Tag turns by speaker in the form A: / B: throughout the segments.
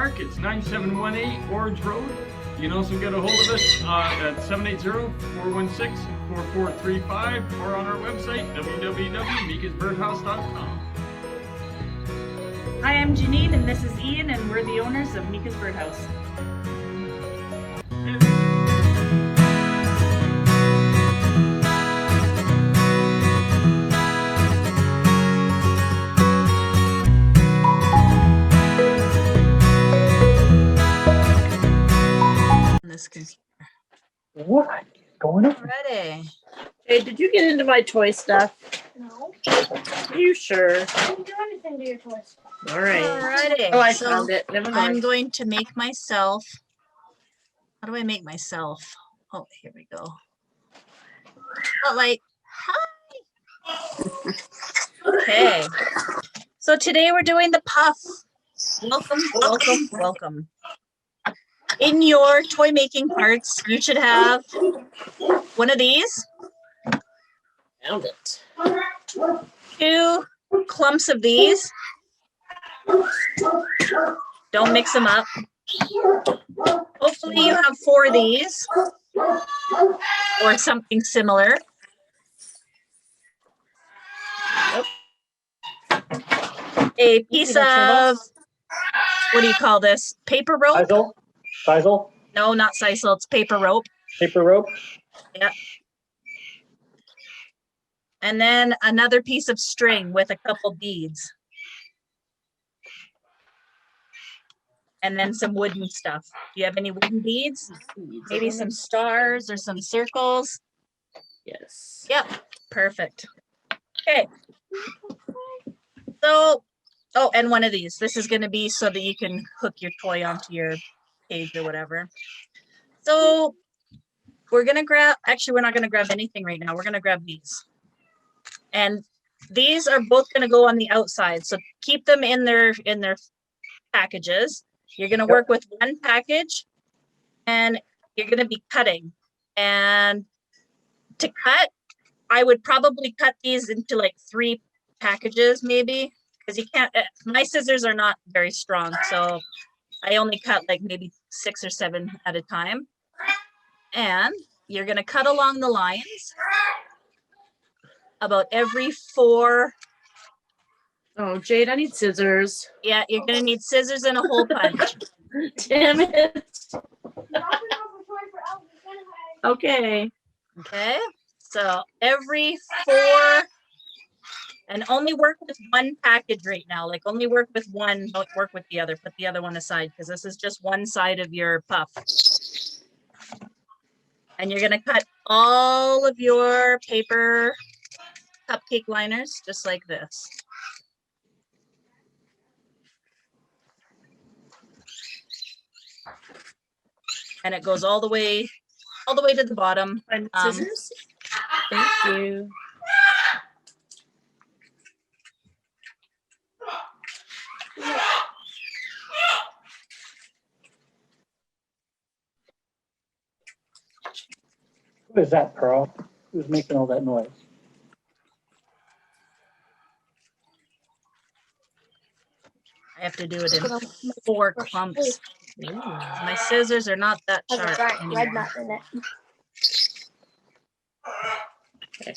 A: Park. It's 9718 Orange Road. You can also get a hold of us at 780-416-4435 or on our website, www.meikasbirdhouse.com.
B: Hi, I'm Janine, and this is Ian, and we're the owners of Meikas Birdhouse.
C: This computer.
D: What is going on?
C: Ready.
B: Hey, did you get into my toy stuff?
E: No.
B: Are you sure?
E: I didn't do anything to your toys.
B: All right.
C: Alrighty.
B: Oh, I
C: So
B: found it. Never
C: I'm
B: mind.
C: going to make myself. How do I make myself? Oh, here we go. Spotlight. Hi. Okay. So today we're doing the puff. Welcome, welcome, welcome. In your toy making parts, you should have one of these,
B: Found it.
C: 2 clumps of these. Don't mix them up. Hopefully you have 4 of these or something similar. A piece of, what do you call this? Paper rope?
D: Sisal? Sisal?
C: No, not sisal, it's paper rope.
D: Paper rope?
C: Yeah. And then another piece of string with a couple beads. And then some wooden stuff. Do you have any wooden beads? Maybe some stars or some circles?
B: Yes.
C: Yep, perfect. Okay. So, oh, and one of these. This is going to be so that you can hook your toy onto your cage or whatever. So we're going to grab, actually, we're not going to grab anything right now. We're going to grab these. And these are both going to go on the outside. So keep them in their packages. You're going to work with one package and you're going to be cutting. And to cut, I would probably cut these into like 3 packages maybe, because you can't, my scissors are not very strong. So I only cut like maybe 6 or 7 at a time. And you're going to cut along the lines about every 4.
B: Oh, Jade, I need scissors.
C: Yeah, you're going to need scissors and a hole punch.
B: Damn it. Okay.
C: Okay, so every 4, and only work with one package right now. Like only work with one, don't work with the other. Put the other one aside because this is just one side of your puff. And you're gonna cut all of your paper cupcake liners just like this. And it goes all the way to the bottom.
B: Scissors. Thank you.
D: Who is that, Pearl? Who's making all that noise?
C: I have to do it in 4 clumps. My scissors are not that
E: Has a
C: sharp
E: giant red
C: anymore.
E: nut in it.
B: Okay.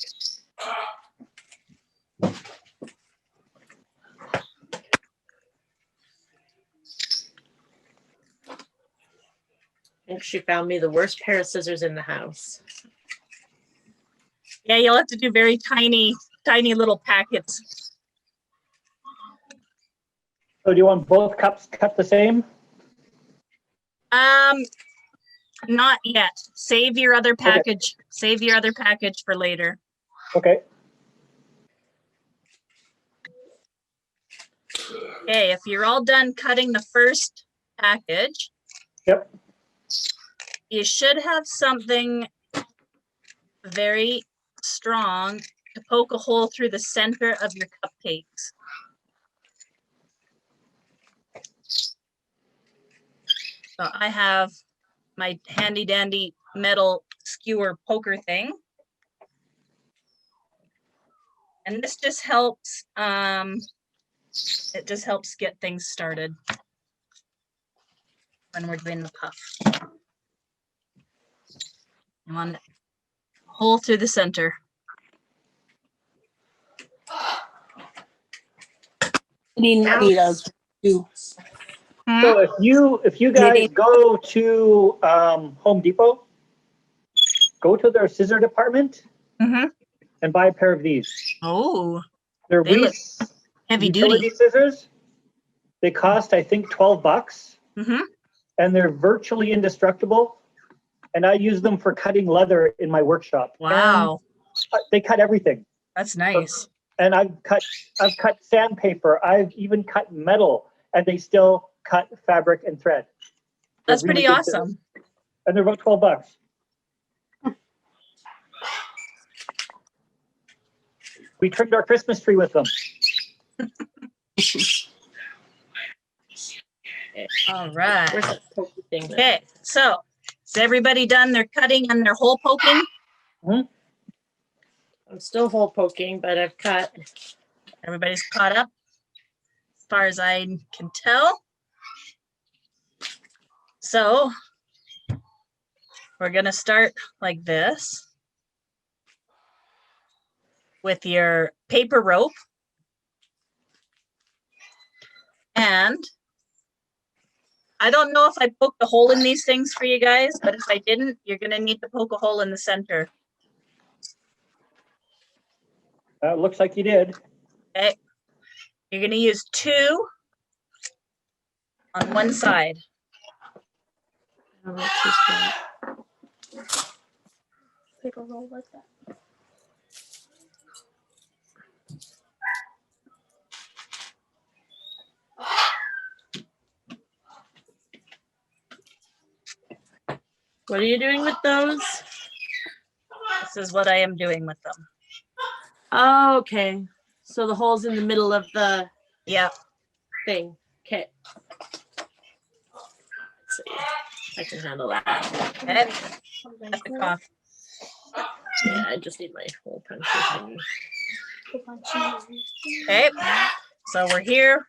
B: I think she found me the worst pair of scissors in the house.
C: Yeah, you'll have to do very tiny little packets.
D: So do you want both cups cut the same?
C: Not yet. Save your other package. Save your other package for later.
D: Okay.
C: Okay, if you're all done cutting the first package,
D: Yep.
C: you should have something very strong to poke a hole through the center of your cupcakes. So I have my handy dandy metal skewer poker thing. And this just helps, it just helps get things started. when we're doing the puff. You want hole through the center.
F: Need us to.
D: So if you guys go to Home Depot, go to their scissor department
C: Mm-hmm.
D: and buy a pair of these.
C: Oh,
D: They're
C: they look
D: Reese
C: heavy
D: utility
C: duty.
D: scissors. They cost, I think, $12,
C: Mm-hmm.
D: and they're virtually indestructible. And I use them for cutting leather in my workshop.
C: Wow,
D: And they cut everything.
C: that's nice.
D: And I've cut sandpaper. I've even cut metal, and they still cut fabric and thread. They're
C: That's pretty
D: really good scissors.
C: awesome.
D: And they're about $12. We trimmed our Christmas tree with them.
C: All right.
F: Where's that pokey thing?
C: Okay, so is everybody done their cutting and their hole poking?
F: I'm still hole poking, but I've cut.
C: Everybody's caught up as far as I can tell. So we're going to start like this with your paper rope. And I don't know if I poked a hole in these things for you guys, but if I didn't, you're going to need to poke a hole in the center.
D: Looks like you did.
C: Okay. You're going to use 2 on one side.
F: I don't know what she's doing.
E: Paper roll like that.
F: What are you doing with those?
C: This is what I am doing with them.
F: Oh, okay. So the hole's in the middle of the
C: Yeah.
F: thing. Okay. Let's see. I can handle that.
C: Okay. That's the cough.
F: Yeah, I just need my hole puncher thingy.
C: Okay. So we're here.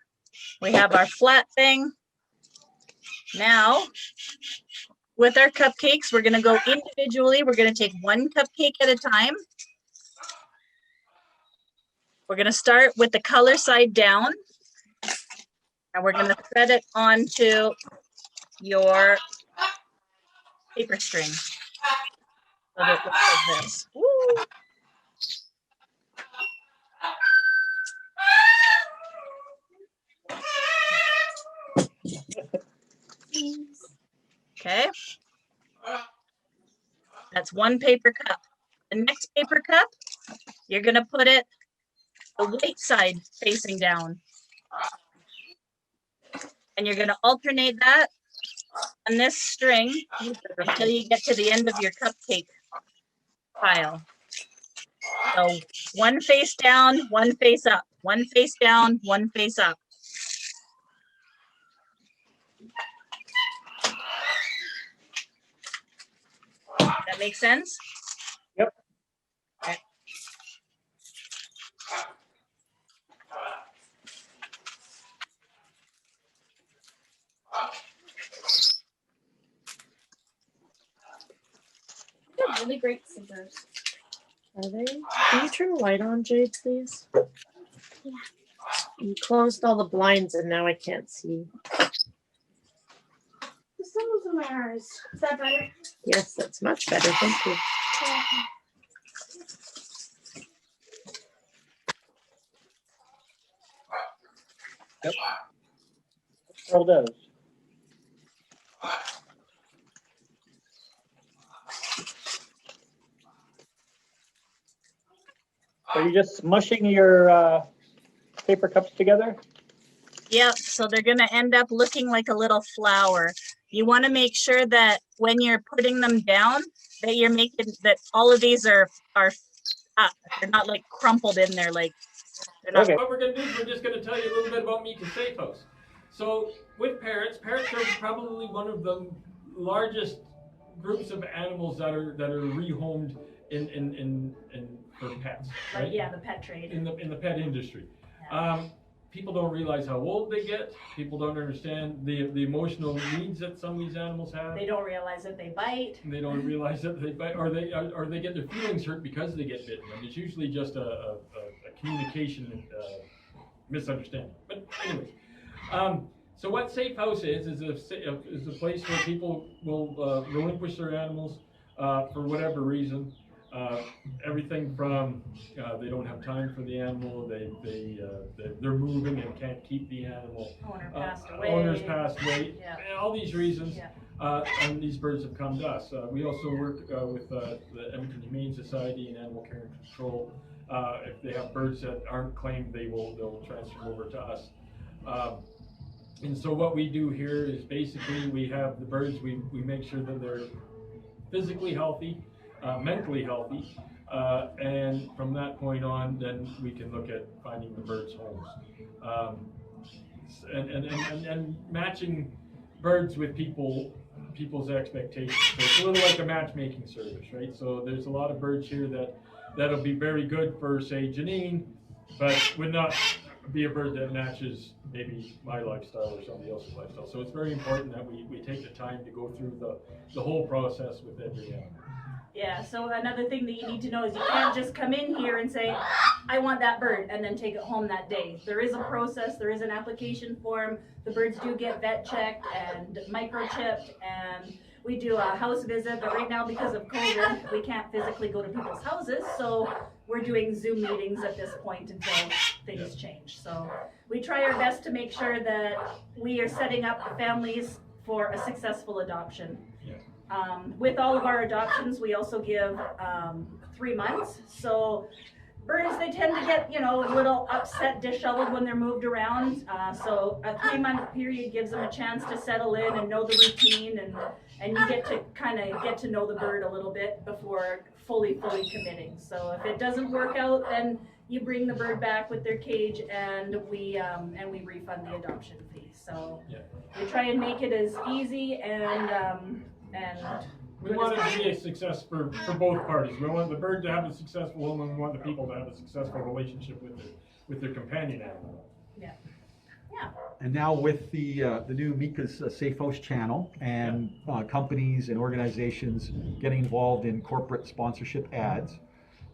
C: We have our flat thing. Now, with our cupcakes, we're going to go individually. We're going to take 1 cupcake at a time. We're going to start with the color side down. And we're going to thread it onto your paper string. So that it looks like this. Woo. Okay. That's 1 paper cup. The next paper cup, you're going to put it the white side facing down. And you're going to alternate that on this string until you get to the end of your cupcake pile. So 1 face down, 1 face up, 1 face down, 1 face up. That makes sense?
D: Yep.
C: Okay.
E: They're really great scissors.
F: Are they? Can you turn the light on, Jade, please?
E: Yeah.
F: You closed all the blinds and now I can't see.
E: The symbols in my eyes. Is that better?
F: Yes, that's much better. Thank you.
D: Yep. Girl does. Are you just smushing your paper cups together?
C: Yep, so they're going to end up looking like a little flower. You want to make sure that when you're putting them down, that you're making that all of these are up. They're not like crumpled in there like they're not.
D: Okay.
A: What we're going to do is we're just going to tell you a little bit about Meikas Safe House. So with parrots are probably one of the largest groups of animals that are rehomed in for pets, right?
B: Like, yeah, the pet trade.
A: In the pet industry.
B: Yeah.
A: people don't realize how old they get. People don't understand the emotional needs that some of these animals have.
B: They don't realize that they bite.
A: They don't realize that they bite, or they get their feelings hurt because they get bitten. And it's usually just a communication misunderstanding. But anyways, so what Safe House is a place where people will relinquish their animals for whatever reason. Everything from they don't have time for the animal, they're moving and can't keep the animal.
B: Owner passed away.
A: Owners passed away.
B: Yeah.
A: And all these reasons.
B: Yeah.
A: And these birds have come to us. We also work with the Edmonton Humane Society and Animal Care and Control. If they have birds that aren't claimed, they'll transfer them over to us. And so what we do here is basically we have the birds, we make sure that they're physically healthy, mentally healthy, and from that point on, then we can look at finding the birds' homes. And matching birds with people's expectations. So it's a little like a matchmaking service, right? So there's a lot of birds here that'll be very good for, say, Janine, but would not be a bird that matches maybe my lifestyle or somebody else's lifestyle. So it's very important that we take the time to go through the whole process with every animal.
B: Yeah, so another thing that you need to know is you can't just come in here and say, I want that bird, and then take it home that day. There is a process, there is an application form. The birds do get vet checked and microchipped, and we do a house visit, but right now because of COVID, we can't physically go to people's houses, so we're doing Zoom meetings at this point until things change. So we try our best to make sure that we are setting up families for a successful adoption. With all of our adoptions, we also give 3 months. So birds, they tend to get, a little upset, disheveled when they're moved around. So a 3-month period gives them a chance to settle in and know the routine, and you get to kind of get to know the bird a little bit before fully committing. So if it doesn't work out, then you bring the bird back with their cage, and we refund the adoption fee. So we try and make it as easy and
A: we want it to be a success for both parties. We want the bird to have a successful home, and we want the people to have a successful relationship with their companion animal.
B: Yeah.
G: And now with the new Meikas Safe House channel and companies and organizations getting involved in corporate sponsorship ads,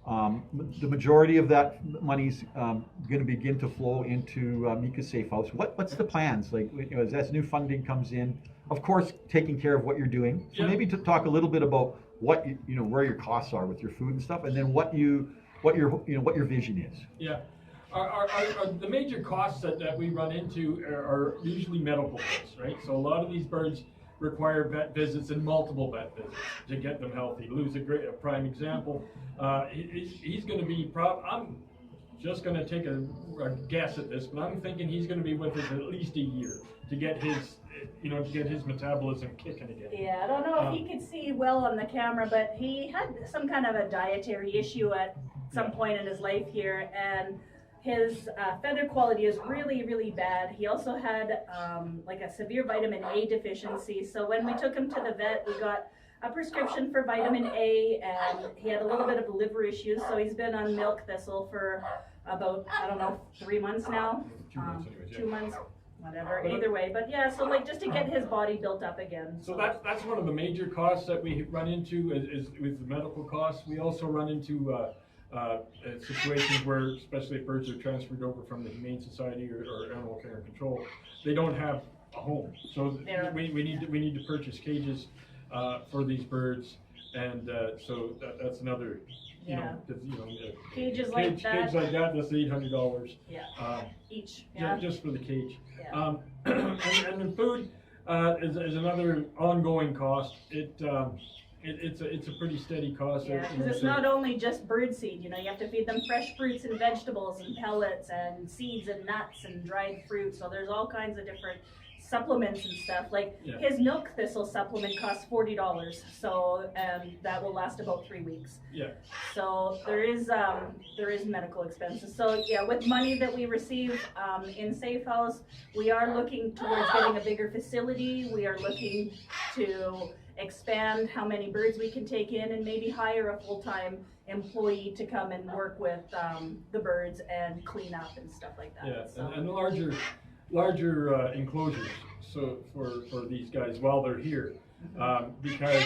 G: the majority of that money's going to begin to flow into Meikas Safe House. What's the plans? Like, as new funding comes in, of course, taking care of what you're doing. So maybe to talk a little bit about what where your costs are with your food and stuff, and then what your vision is.
A: Yeah. The major costs that we run into are usually medical bills, right? So a lot of these birds require vet visits and multiple vet visits to get them healthy. Lou's a prime example. He's going to be I'm just going to take a guess at this, but I'm thinking he's going to be with us at least a year to get his metabolism kicking again.
B: Yeah, I don't know if he could see well on the camera, but he had some kind of a dietary issue at some point in his life here, and his feather quality is really bad. He also had like a severe vitamin A deficiency. So when we took him to the vet, we got a prescription for vitamin A, and he had a little bit of liver issues. So he's been on milk thistle for about, 3 months now.
A: 2 months anyways,
B: 2 months, whatever. Either way, but yeah. So just to get his body built up again.
A: So that's one of the major costs that we run into is with the medical costs. We also run into situations where, especially if birds are transferred over from the Humane Society or Animal Care and Control, they don't have a home. So we need to purchase cages for these birds, and so that's another.
B: Cages like that.
A: Cages like that. That's $800.
B: Each.
A: Just for the cage.
B: Yeah.
A: And then food is another ongoing cost. It's a pretty steady cost.
B: Yeah, because it's not only just bird seed. You have to feed them fresh fruits and vegetables and pellets and seeds and nuts and dried fruit. So there's all kinds of different supplements and stuff. Like his milk thistle supplement costs $40. So that will last about 3 weeks. Yeah. So there is medical expenses. So yeah, with money that we receive in Safe House, we are looking towards getting a bigger facility. We are looking to expand how many birds we can take in, and maybe hire a full-time employee to come and work with the birds and clean up and stuff like that.
A: Yeah,
B: So,
A: and larger enclosures, so for these guys while they're here, because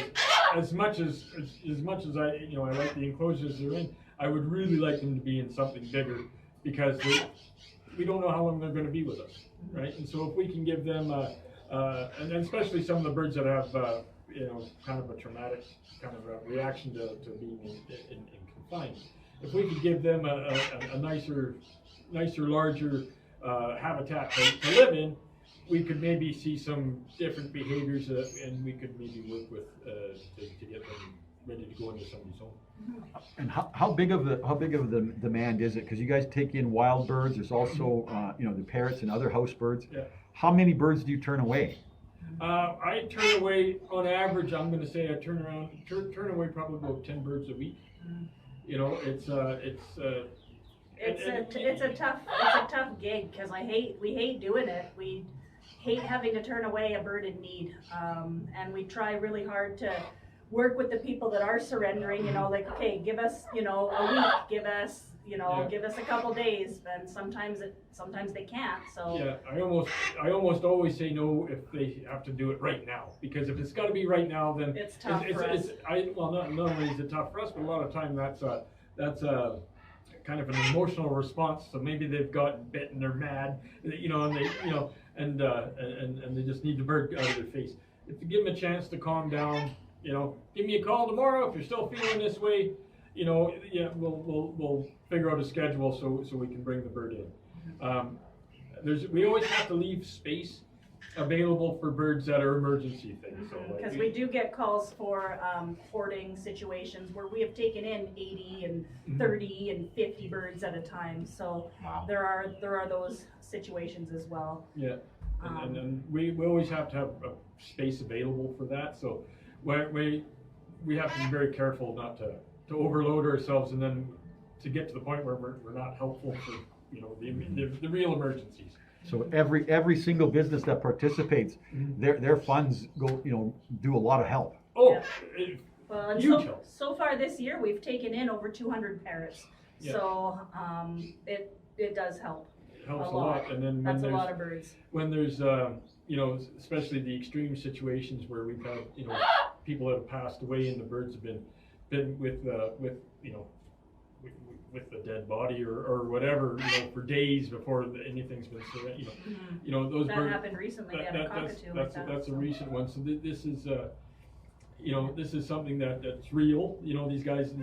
A: as much as I, you know, I like the enclosures they're in, I would really like them to be in something bigger, because we don't know how long they're going to be with us, right? And so if we can give them, and especially some of the birds that have, you know, kind of a traumatic kind of a reaction to being in confined, if we could give them a nicer, larger habitat to live in, we could maybe see some different behaviors, and we could maybe work with to get them ready to go into somebody's home.
G: And how big of the demand is it? Because you guys take in wild birds. There's also you know, the parrots and other house birds.
A: Yeah.
G: How many birds do you turn away?
A: I turn away, on average, I'm going to say I turn away probably about 10 birds a week. You know, it's
B: a tough gig, because we hate doing it. We hate having to turn away a bird in need, and we try really hard to work with the people that are surrendering. You know, like, okay, give us, you know, a week, give us, you know,
A: Yeah.
B: give us a couple days, and sometimes they can't. So
A: yeah, I almost always say no if they have to do it right now, because if it's got to be right now, then
B: it's tough for us.
A: well, not only is it tough for us, but a lot of time that's kind of an emotional response. So maybe they've gotten bit and they're mad, you know, and they, you know, and they just need the bird out of their face. If you give them a chance to calm down, you know, give me a call tomorrow if you're still feeling this way. You know, yeah, we'll figure out a schedule so we can bring the bird in. We always have to leave space available for birds that are emergency things. So like
B: Because we do get calls for hoarding situations where we have taken in 80 and 30 and 50 birds at a time. So
G: Wow.
B: there are those situations as well.
A: Yeah, and we always have to have a space available for that. So we have to be very careful not to overload ourselves, and then to get to the point where we're not helpful for, you know, the real emergencies.
G: So every single business that participates, their funds go, you know, do a lot of help.
A: Oh,
B: Well, and
A: huge help.
B: so far this year we've taken in over 200 parrots.
A: Yeah.
B: So it does help.
A: Helps
B: a
A: a lot. And then
B: That's a lot of birds.
A: when there's you know, especially the extreme situations where we've had, you know, people that have passed away and the birds have been with you know, with the dead body or whatever, you know, for days before anything's been surrendered, you know. You know, those
B: That
A: birds.
B: happened recently. They had a cockatoo like that.
A: That's a
B: so.
A: recent one. So this is you know, this is something that's real. You know, these guys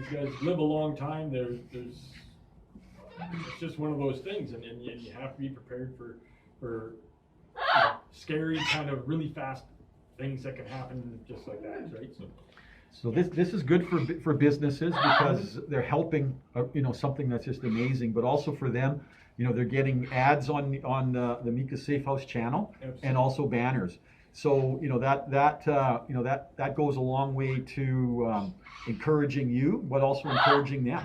A: live a long time. There's it's just one of those things, and you have to be prepared for you know, scary, kind of really fast things that can happen just like that, right?
G: So this is good for businesses, because they're helping, you know, something that's just amazing, but also for them, you know, they're getting ads on the Meikas Safe House channel.
A: Absolutely.
G: And also banners. So, you know, that goes a long way to encouraging you, but also encouraging them.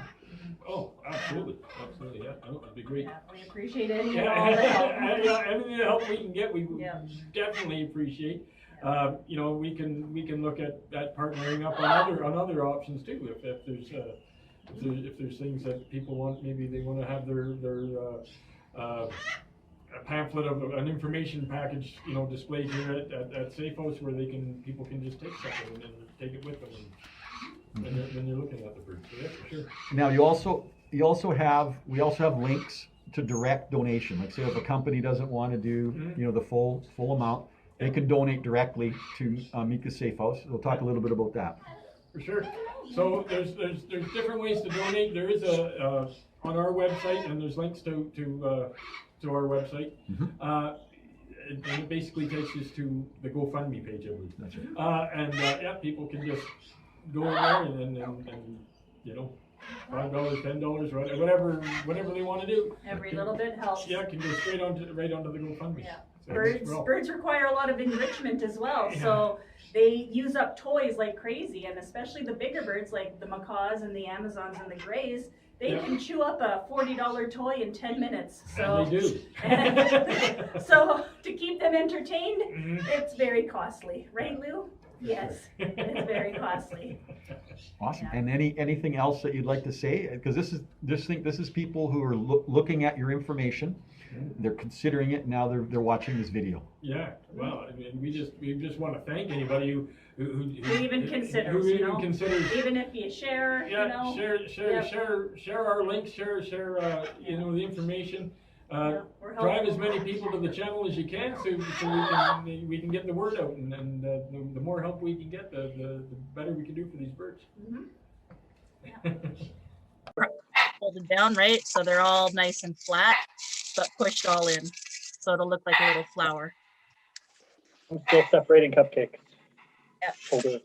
A: Oh, absolutely, yeah, that'd be great.
B: Yeah, we appreciate any and all the help.
A: Yeah, any help we can get, we
B: Yeah.
A: definitely appreciate. You know, we can look at partnering up on other options too. If there's things that people want, maybe they want to have their a pamphlet of an information package, you know, displayed here at Safe House, where people can just take something and then take it with them when they're looking at the birds. So yeah, for sure.
G: Now, we also have links to direct donation. Like, say if a company doesn't want to do, you know, the full amount, they can donate directly to Meikas Safe House. We'll talk a little bit about that.
A: For sure. So there's different ways to donate. There is on our website, and there's links to our website. And it basically takes us to the GoFundMe page, I believe.
G: That's right.
A: Yeah, people can just go in there and you know, $5, $10, whatever they want to do.
B: Every little bit helps.
A: Yeah, can go right onto the GoFundMe.
B: Yeah.
A: So
B: Birds require a lot of enrichment as well.
A: Yeah.
B: So they use up toys like crazy, and especially the bigger birds like the macaws and the Amazons and the grays, they can chew up a $40 toy in 10 minutes. So
A: and they do.
B: so to keep them entertained, it's very costly, right, Lou? Yes, it's very costly.
G: Awesome.
B: Yeah.
G: And anything else that you'd like to say? Because this is people who are looking at your information. They're considering it. Now they're watching this video.
A: Yeah, well, I mean, we just want to thank anybody who
B: even considers,
A: who
B: you
A: even
B: know?
A: considers.
B: Even if you share, you
A: Yeah,
B: know.
A: share our links, share you know, the information.
B: Yeah, we're
A: Drive as
B: helpful.
A: many people to the channel as you can, so we can get the word out, and the more help we can get, the better we can do for these birds.
C: Hold it down, right? So they're all nice and flat, but pushed all in. So it'll look like a little flower.
D: I'm still separating cupcakes.
C: Yeah.
D: Hold it.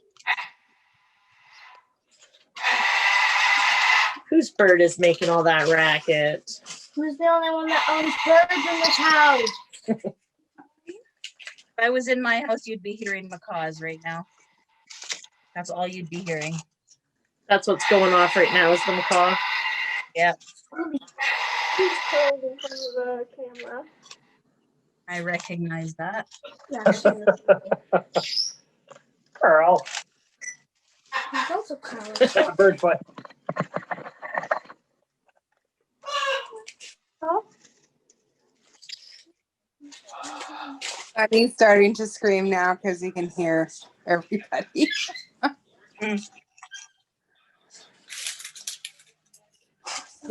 F: Whose bird is making all that racket?
E: Who's the only one that owns birds in this house?
C: If I was in my house, you'd be hearing macaws right now. That's all you'd be hearing.
F: That's what's going off right now is the macaw.
C: Yeah,
E: He's cold in front of the camera.
C: I recognize that.
E: Yeah, she is.
D: Carl,
E: He's also cold.
D: that's a bird foot.
H: He's starting to scream now because he can hear everybody. He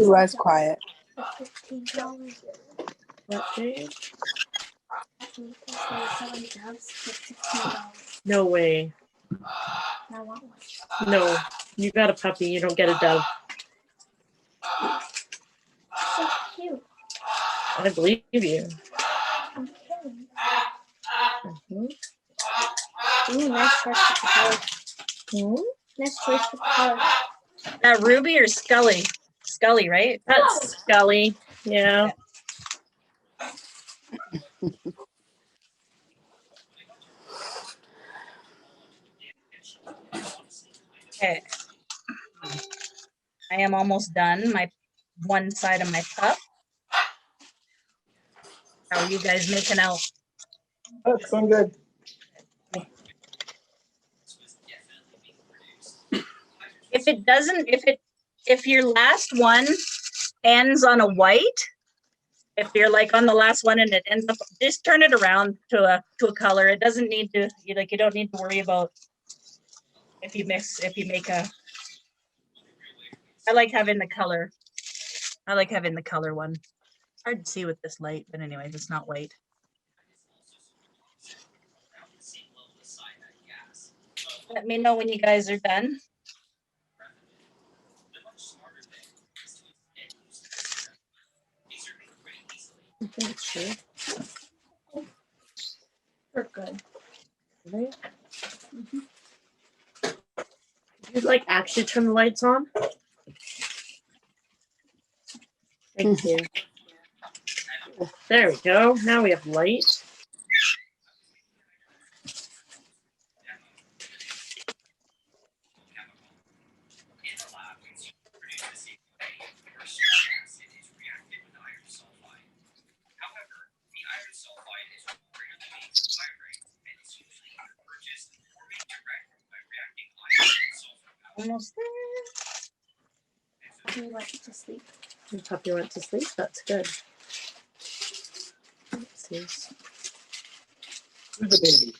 H: was quiet.
E: $15.
F: What page?
E: Selling doves for $15.
F: No way.
E: I want one.
F: No. You got a puppy. You don't get a dove.
E: So cute.
F: I believe you.
E: I'm kidding.
F: Mhm.
E: Ooh, nice choice with the color.
F: Mhm.
E: Nice choice with the color.
C: Ruby or Scully? Scully, right?
F: That's Scully. Yeah.
C: Okay. I am almost done. My one side of my pup. How are you guys making out?
D: That's going good.
C: If it doesn't, if your last one ends on a white, if you're like on the last one and it ends up, just turn it around to a color. It doesn't need to, you don't need to worry about if you make a, I like having the color. I like having the color one. Hard to see with this light, but anyways, it's not white. Let me know when you guys are done.
E: I think it's true. We're good.
F: You'd like actually turn the lights on? Thank you. There we go. Now we have light.
C: Almost there.
E: We went to sleep.
F: Your puppy went to sleep. That's good.
D: Who's the baby?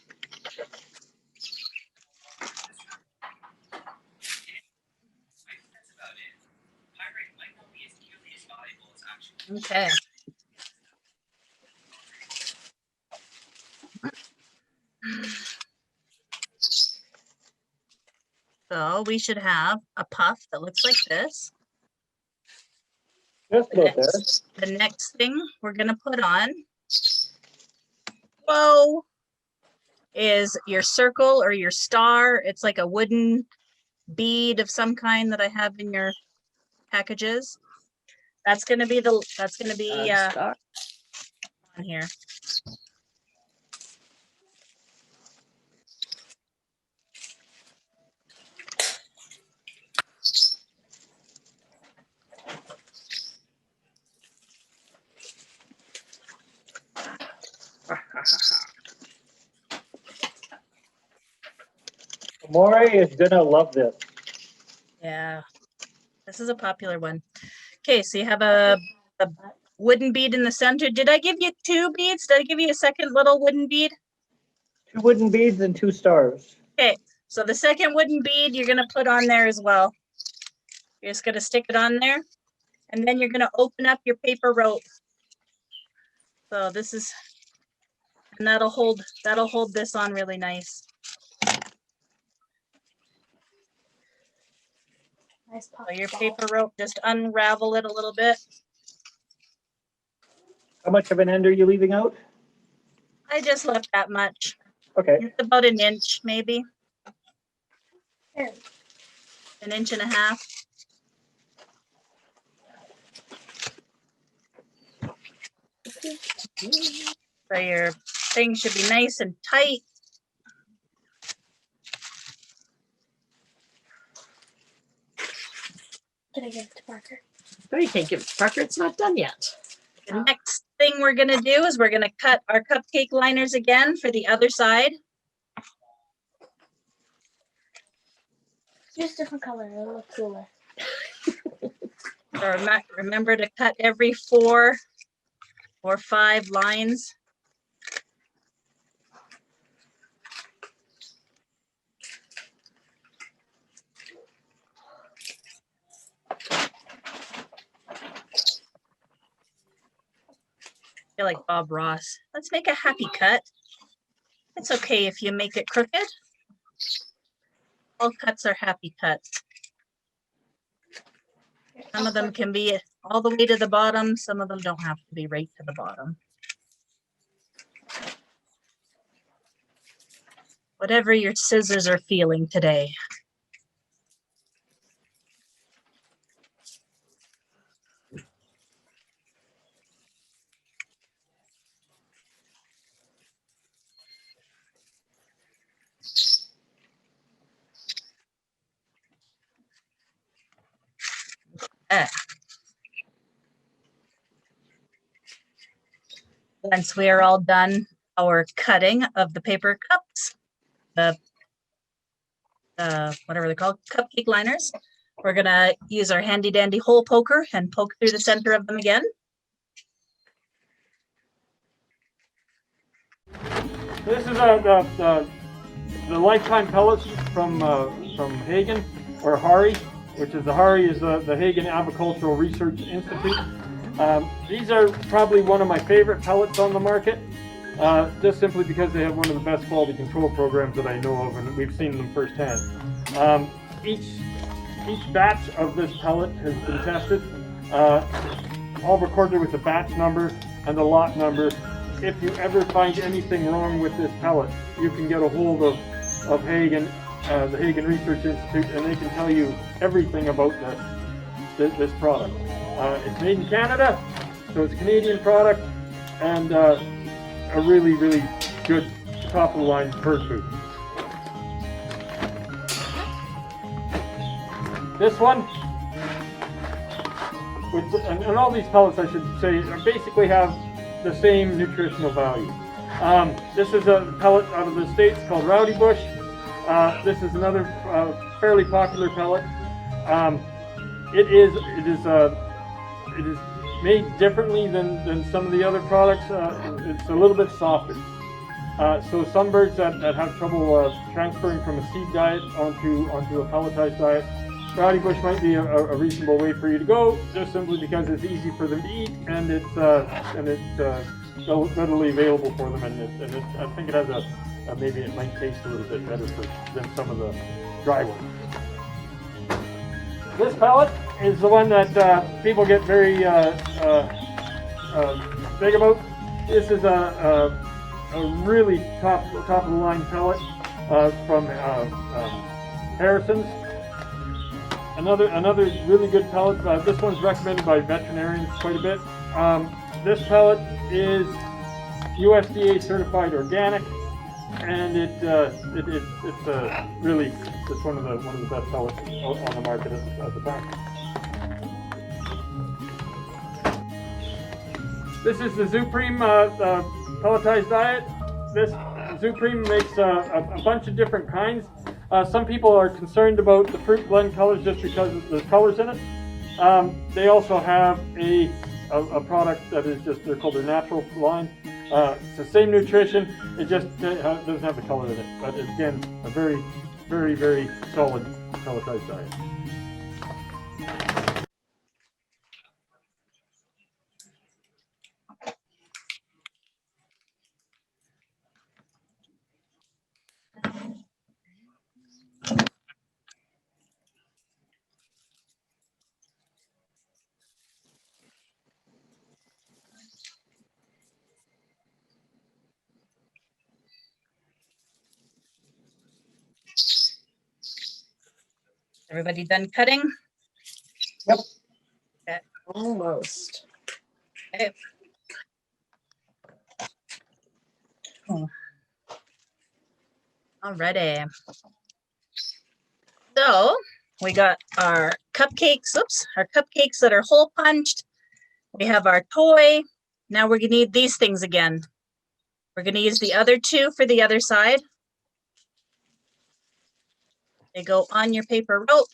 C: Okay. So we should have a puff that looks like this.
D: Just about there.
C: The next thing we're gonna put on, whoa, is your circle or your star. It's like a wooden bead of some kind that I have in your packages. That's gonna be on here.
D: Maury is gonna love this.
C: Yeah, this is a popular one. Okay, so you have a wooden bead in the center. Did I give you 2 beads? Did I give you a second little wooden bead?
D: 2 wooden beads and 2 stars.
C: Okay, so the second wooden bead you're gonna put on there as well. You're just gonna stick it on there, and then you're gonna open up your paper rope. So this is, and that'll hold this on really nice.
E: Nice pop
C: So your
E: ball.
C: paper rope, just unravel it a little bit.
D: How much of an end are you leaving out?
C: I just left that much.
D: Okay.
C: It's about an inch, maybe.
E: Here.
C: An inch and a half. So your thing should be nice and tight.
E: Can I give it to Parker?
F: No, you can't give it to Parker. It's not done yet.
C: The next thing we're gonna do is we're gonna cut our cupcake liners again for the other side.
E: Just different color. It'll look cooler.
C: So remember to cut every 4 or 5 lines. I feel like Bob Ross. Let's make a happy cut. It's okay if you make it crooked. All cuts are happy cuts. Some of them can be all the way to the bottom. Some of them don't have to be right to the bottom. Whatever your scissors are feeling today. Once we are all done our cutting of the paper cups, the whatever they're called, cupcake liners, we're gonna use our handy dandy hole poker and poke through the center of them again.
A: This is the lifetime pellets from Hagen, or HARI, which is the HARI is the Hagen Avicultural Research Institute. These are probably one of my favorite pellets on the market, just simply because they have one of the best quality control programs that I know of, and we've seen them firsthand. Each batch of this pellet has been tested, all recorded with the batch number and the lot number. If you ever find anything wrong with this pellet, you can get a hold of Hagen, the Hagen Research Institute, and they can tell you everything about this product. It's made in Canada, so it's a Canadian product, and a really, really good top-of-the-line bird food. This one, and all these pellets, I should say, basically have the same nutritional value. This is a pellet out of the States called Rowdy Bush. This is another fairly popular pellet. It is made differently than some of the other products. It's a little bit softer. So some birds that have trouble transferring from a seed diet onto a pelletized diet, Rowdy Bush might be a reasonable way for you to go, just simply because it's easy for them to eat, and it's readily available for them, and I think it has maybe it might taste a little bit better than some of the dry ones. This pellet is the one that people get very big about. This is a really top of the line pellet from Harrison's. Another really good pellet. This one's recommended by veterinarians quite a bit. This pellet is USDA certified organic, and it's one of the best pellets on the market at the time. This is the Zupreme pelletized diet. This Zupreme makes a bunch of different kinds. Some people are concerned about the fruit blend colors just because there's colors in it. They also have a product that is just, they're called their natural line. It's the same nutrition, it just doesn't have the color in it. But again, a very, very, very solid pelletized diet.
C: Everybody done cutting?
F: Almost.
C: Okay. Oh. Alrighty. So we got our cupcakes, our cupcakes that are hole punched. We have our toy. Now we're gonna need these things again. We're gonna use the other two for the other side. They go on your paper rope.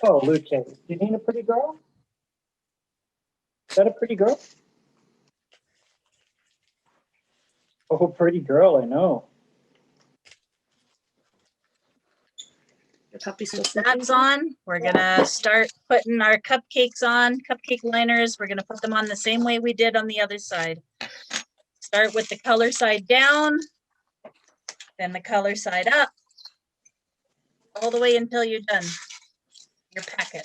D: Oh, Luke, you need a pretty girl? Is that a pretty girl? Oh, pretty girl, I know.
F: Your puppy's still
C: That's on. We're gonna start putting our cupcakes on, cupcake liners. We're gonna put them on the same way we did on the other side. Start with the color side down, then the color side up, all the way until you're done your packet.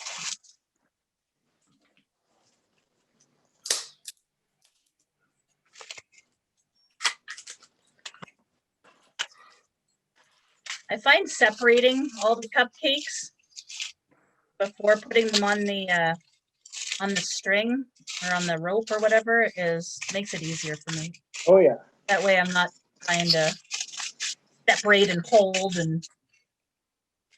C: I find separating all the cupcakes before putting them on the string or on the rope or whatever makes it easier for me.
D: Oh, yeah.
C: That way I'm not trying to separate and hold and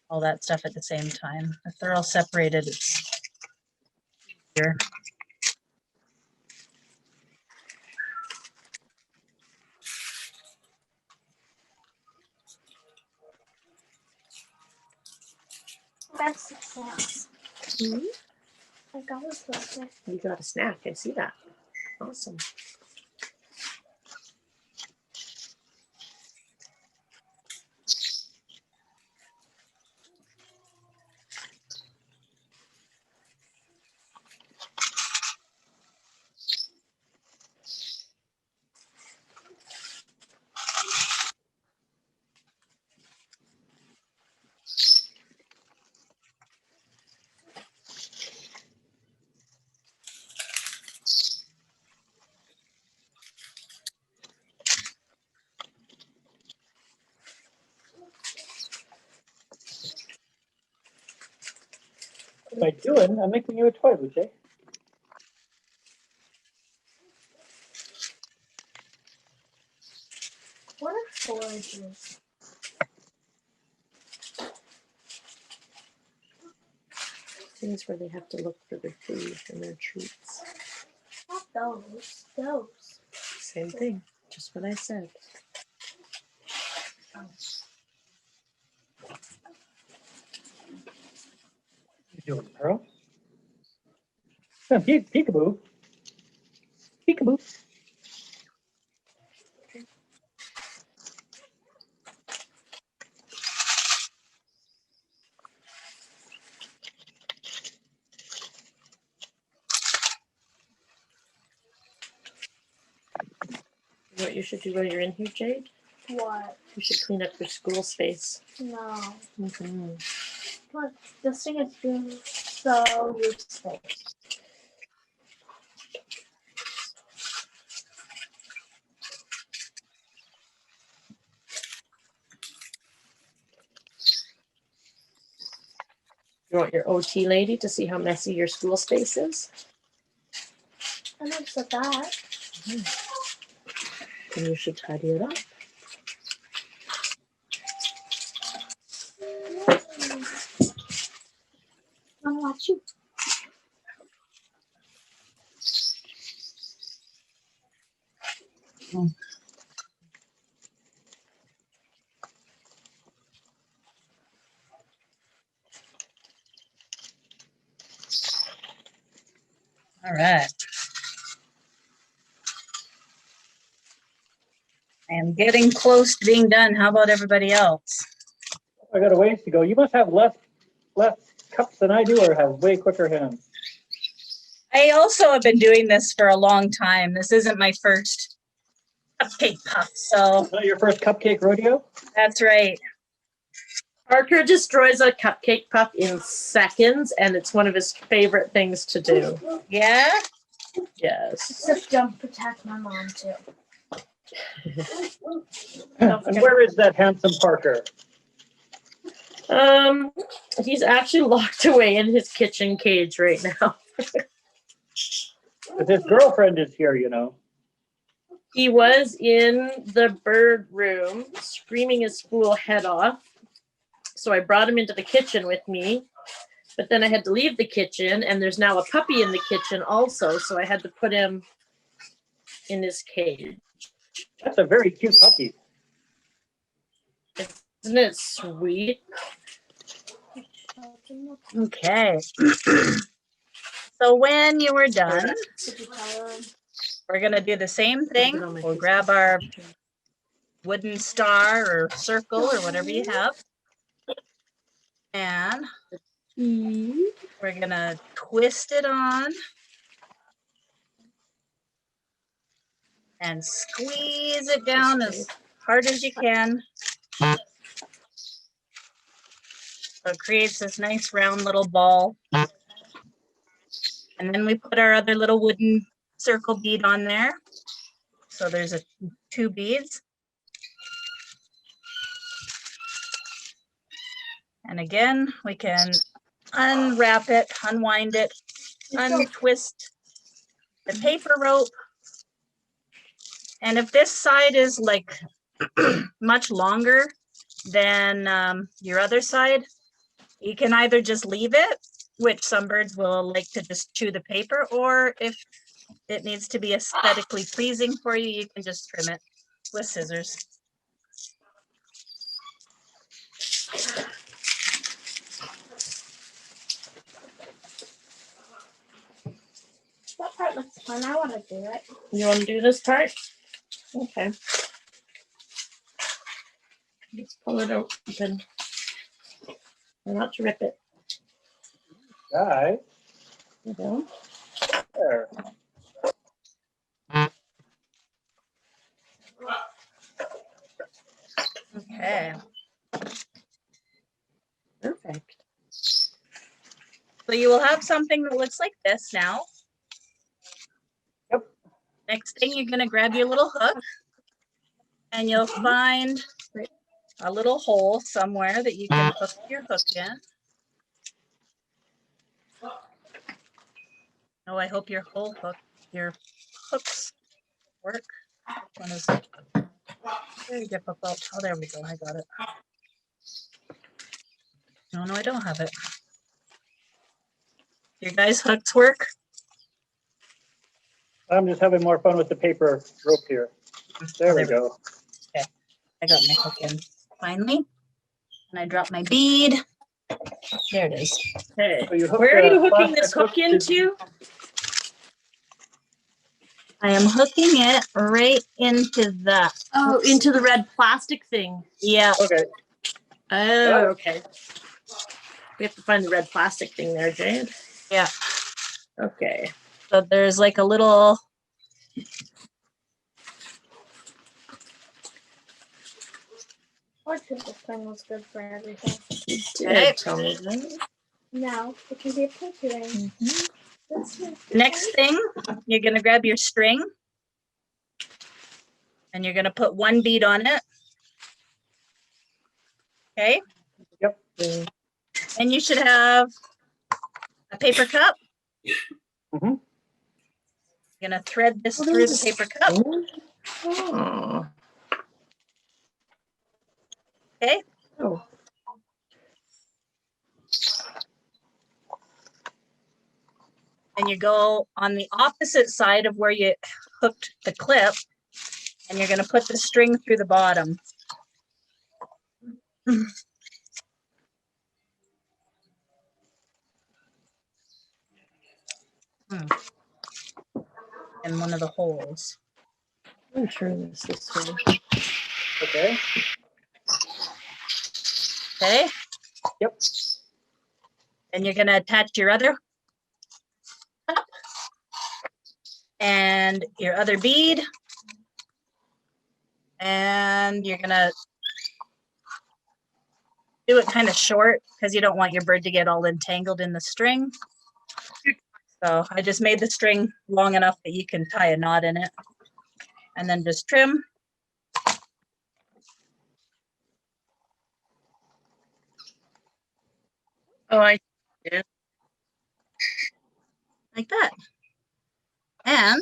C: all that stuff at the same time. If they're all separated, it's easier.
E: That's success.
F: Mhm.
E: I got a snack.
F: You got a snack. I see that. Awesome.
D: What am I doing? I'm making you a toy, Luce.
E: What are forages?
F: Things where they have to look for their food and their treats.
E: Not those. Those.
F: Same thing. Just what I said.
D: What are you doing, Pearl? Come on, peekaboo. Peekaboo.
F: What you should do while you're in here, Jade?
E: What?
F: You should clean up your school space.
E: No.
F: Mm-hmm.
E: Look, this thing is being so useful.
F: You want your OT lady to see how messy your school space is?
E: I never said that.
F: Then you should tidy it up.
E: I'll watch you.
C: All right. I am getting close to being done. How about everybody else?
D: I got a ways to go. You must have less cups than I do, or have way quicker hands.
C: I also have been doing this for a long time. This isn't my first cupcake puff, so
D: Not your first cupcake rodeo?
C: that's right.
F: Parker destroys a cupcake puff in seconds, and it's one of his favorite things to do.
C: Yeah?
F: Yes.
E: Except don't protect my mom too.
D: And where is that handsome Parker?
F: He's actually locked away in his kitchen cage right now.
D: But his girlfriend is here, you know.
F: He was in the bird room screaming his fool head off. So I brought him into the kitchen with me, but then I had to leave the kitchen, and there's now a puppy in the kitchen also, so I had to put him in his cage.
D: That's a very cute puppy.
F: Isn't it sweet?
C: Okay. So when you were done,
E: Did you tell her?
C: we're going to do the same thing. We'll grab our wooden star or circle or whatever you have. And we're going to twist it on and squeeze it down as hard as you can. So it creates this nice round little ball. And then we put our other little wooden circle bead on there. So there's 2 beads. And again, we can unwrap it, unwind it, untwist the paper rope. And if this side is like much longer than your other side, you can either just leave it, which some birds will like to just chew the paper, or if it needs to be aesthetically pleasing for you, you can just trim it with scissors.
E: That part looks fun. I want to do it.
F: You want to do this part? Okay. Let's pull it open. Try not to rip it.
D: Guys,
F: You know?
D: there.
C: Okay.
F: Perfect.
C: So you will have something that looks like this now.
D: Yep.
C: Next thing, you're going to grab your little hook and you'll find a little hole somewhere that you can hook your hook in. Oh, I hope your hooks work. Which one is very difficult? Oh, there we go. I got it. No, I don't have it. Your guys' hooks work?
D: I'm just having more fun with the paper rope here. There we go.
C: Okay, I got my hook in finally. And I dropped my bead. There it is.
F: Okay.
D: So you hook
F: Where are
D: the
F: you hooking
D: plastic
F: this hook
D: to-
F: into?
C: I am hooking it right into that.
F: Oh, into the red plastic thing.
C: Yeah.
D: Okay.
F: Oh, okay. We have to find the red plastic thing there, Jade.
C: Yeah.
F: Okay.
C: So there's like a little.
E: I think this thing was good for everything.
F: You did
C: Okay.
F: tell me that.
E: Now it can be a picture.
C: Next thing, you're going to grab your string and you're going to put 1 bead on it. Okay.
D: Yep.
C: And you should have a paper cup.
D: Mhm.
C: You're going to thread this through the paper cup.
F: Oh.
C: Okay.
F: Oh.
C: And you go on the opposite side of where you hooked the clip And you're gonna put the string through the bottom. In one of the holes.
F: I'm sure this way.
D: Okay.
C: Okay?
D: Yep.
C: And you're gonna attach your other cup and your other bead. And you're gonna do it kind of short because you don't want your bird to get all entangled in the string. So I just made the string long enough that you can tie a knot in it. And then just trim.
F: Oh, I
C: Like that. And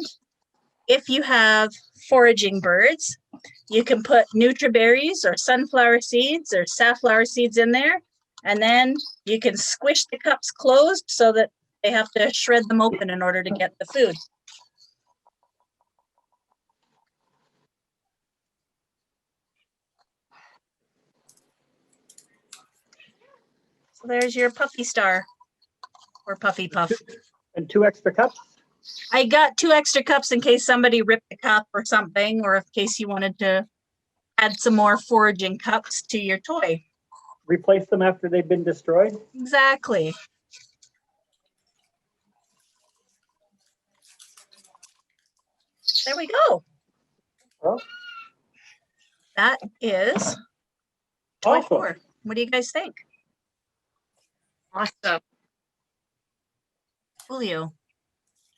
C: if you have foraging birds, you can put nutriberries or sunflower seeds or safflower seeds in there. And then you can squish the cups closed so that they have to shred them open in order to get the food. So there's your puffy star or puffy puff.
D: And 2 extra cups?
C: I got 2 extra cups in case somebody ripped the cup or something, or in case you wanted to add some more foraging cups to your toy.
D: Replace them after they've been destroyed?
C: Exactly. There we go.
D: Well,
C: That is toy
D: awesome.
C: 4. What do you guys think?
F: awesome.
C: Julio.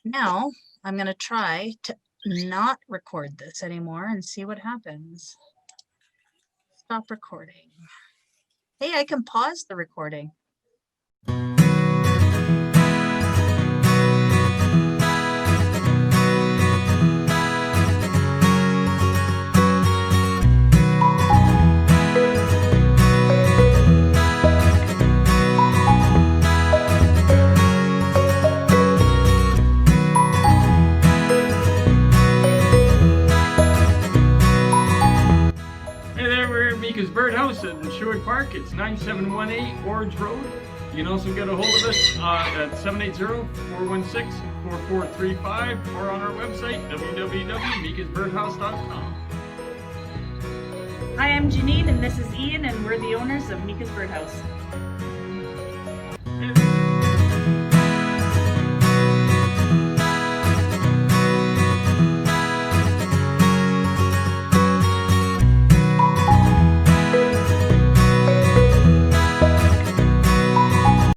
C: Now I'm going to try to not record this anymore and see what happens. Stop recording. Hey, I can pause the recording.
A: Hey there, we're at Meikas Birdhouse in Sherwood Park. It's 9718 Orange Road. You can also get a hold of us at 780-416-4435 or on our website, www.meikasbirdhouse.com.
B: Hi, I'm Janine, and this is Ian, and we're the owners of Meikas Birdhouse.